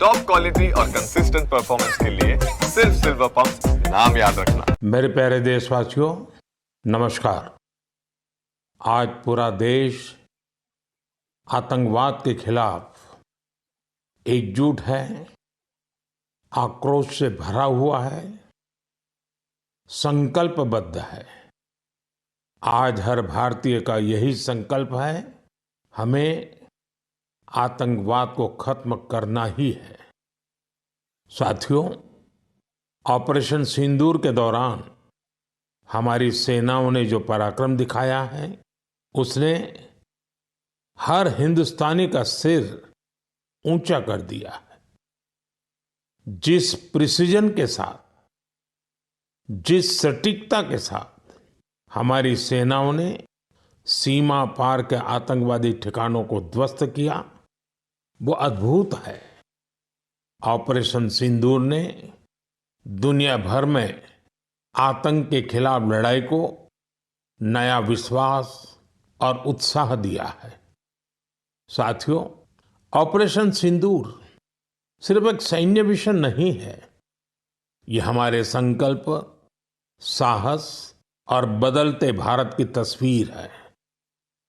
Top quality और consistent performance के लिए सिर्फ सिल्वर पंप नाम याद रखना। मेरे प्यारे देशवासियों, नमस्कार। आज पूरा देश आतंकवाद के खिलाफ एकजुट है, आक्रोश से भरा हुआ है, संकल्पबद्ध है। आज हर भारतीय का यही संकल्प है, हमें आतंकवाद को खत्म करना ही है। साथियों, ऑपरेशन सिंदूर के दौरान हमारी सेनाओं ने जो पराक्रम दिखाया है, उसने हर हिंदुस्तानी का सिर ऊंचा कर दिया है। जिस प्रिसीजन के साथ, जिस सटीकता के साथ हमारी सेनाओं ने सीमा पार के आतंकवादी ठिकानों को ध्वस्त किया, वो अद्भुत है। ऑपरेशन सिंदूर ने दुनिया भर में आतंक के खिलाफ लड़ाई को नया विश्वास और उत्साह दिया है। साथियों, ऑपरेशन सिंदूर सिर्फ एक सैन्य मिशन नहीं है, ये हमारे संकल्प, साहस और बदलते भारत की तस्वीर है।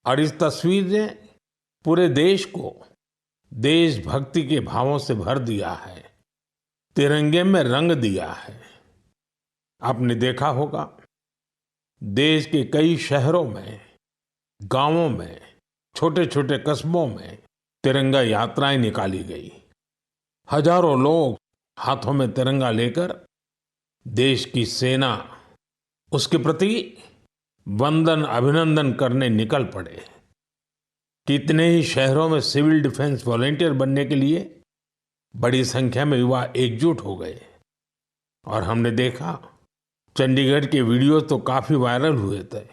और इस तस्वीर ने पूरे देश को देशभक्ति के भावों से भर दिया है, तिरंगे में रंग दिया है। आपने देखा होगा, देश के कई शहरों में, गांवों में, छोटे छोटे कस्बों में तिरंगा यात्राएं निकाली गई। हजारों लोग हाथों में तिरंगा लेकर देश की सेना, उसके प्रति वंदन अभिनंदन करने निकल पड़े। कितने ही शहरों में सिविल डिफेंस वॉलंटियर बनने के लिए बड़ी संख्या में युवा एकजुट हो गए। और हमने देखा, चंडीगढ़ के वीडियो तो काफी वायरल हुए थे।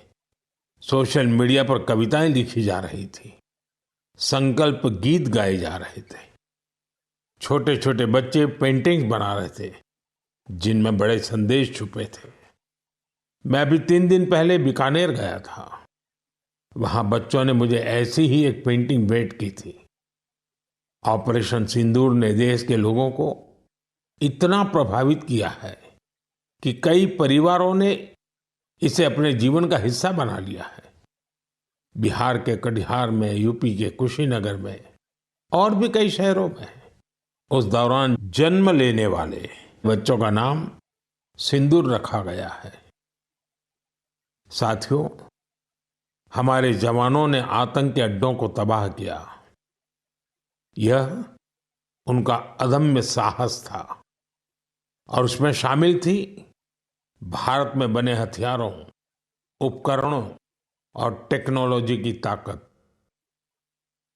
सोशल मीडिया पर कविताएं लिखी जा रही थी, संकल्प गीत गाए जा रहे थे, छोटे छोटे बच्चे पेंटिंग्स बना रहे थे जिनमें बड़े संदेश छुपे थे। मैं अभी 3 दिन पहले बीकानेर गया था। वहां बच्चों ने मुझे ऐसी ही एक पेंटिंग भेंट की थी। ऑपरेशन सिंदूर ने देश के लोगों को इतना प्रभावित किया है कि कई परिवारों ने इसे अपने जीवन का हिस्सा बना लिया है। बिहार के कटिहार में, यूपी के कुशीनगर में और भी कई शहरों में उस दौरान जन्म लेने वाले बच्चों का नाम सिंदूर रखा गया है। साथियों, हमारे जवानों ने आतंक के अड्डों को तबाह किया। यह उनका अदम्य साहस था और उसमें शामिल थी भारत में बने हथियारों, उपकरणों और टेक्नोलॉजी की ताकत।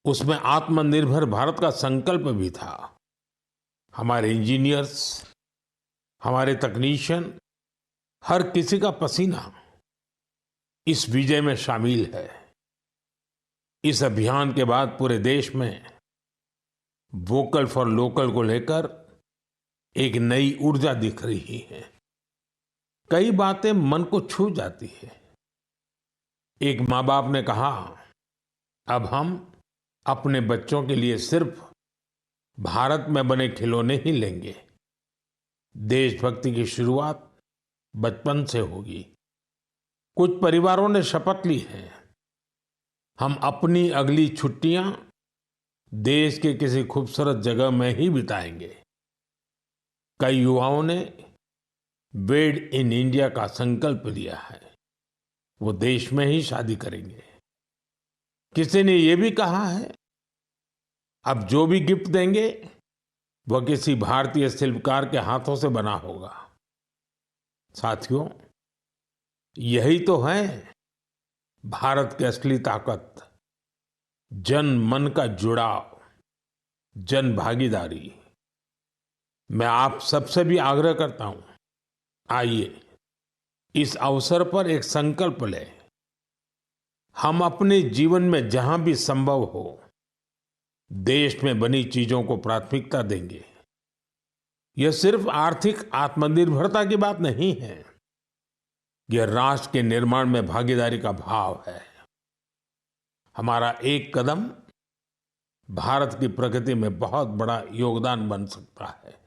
उसमें आत्मनिर्भर भारत का संकल्प भी था। हमारे इंजीनियर्स, हमारे तकनीशियन, हर किसी का पसीना इस विजय में शामिल है। इस अभियान के बाद पूरे देश में वोकल फॉर लोकल को लेकर एक नई ऊर्जा दिख रही है। कई बातें मन को छू जाती है। एक माँ बाप ने कहा, अब हम अपने बच्चों के लिए सिर्फ भारत में बने खिलौने ही लेंगे। देशभक्ति की शुरुआत बचपन से होगी। कुछ परिवारों ने शपथ ली है, हम अपनी अगली छुट्टियां देश के किसी खूबसूरत जगह में ही बिताएंगे। कई युवाओं ने मेड इन इंडिया का संकल्प लिया है, वो देश में ही शादी करेंगे। किसी ने ये भी कहा है, अब जो भी गिफ्ट देंगे वह किसी भारतीय शिल्पकार के हाथों से बना होगा। साथियों, यही तो है भारत की असली ताकत, जन मन का जुड़ाव, जन भागीदारी। मैं आप सबसे भी आग्रह करता हूं, आइए इस अवसर पर एक संकल्प लें। हम अपने जीवन में जहां भी संभव हो देश में बनी चीजों को प्राथमिकता देंगे। यह सिर्फ आर्थिक आत्मनिर्भरता की बात नहीं है, यह राष्ट्र के निर्माण में भागीदारी का भाव है। हमारा एक कदम भारत की प्रगति में बहुत बड़ा योगदान बन सकता है।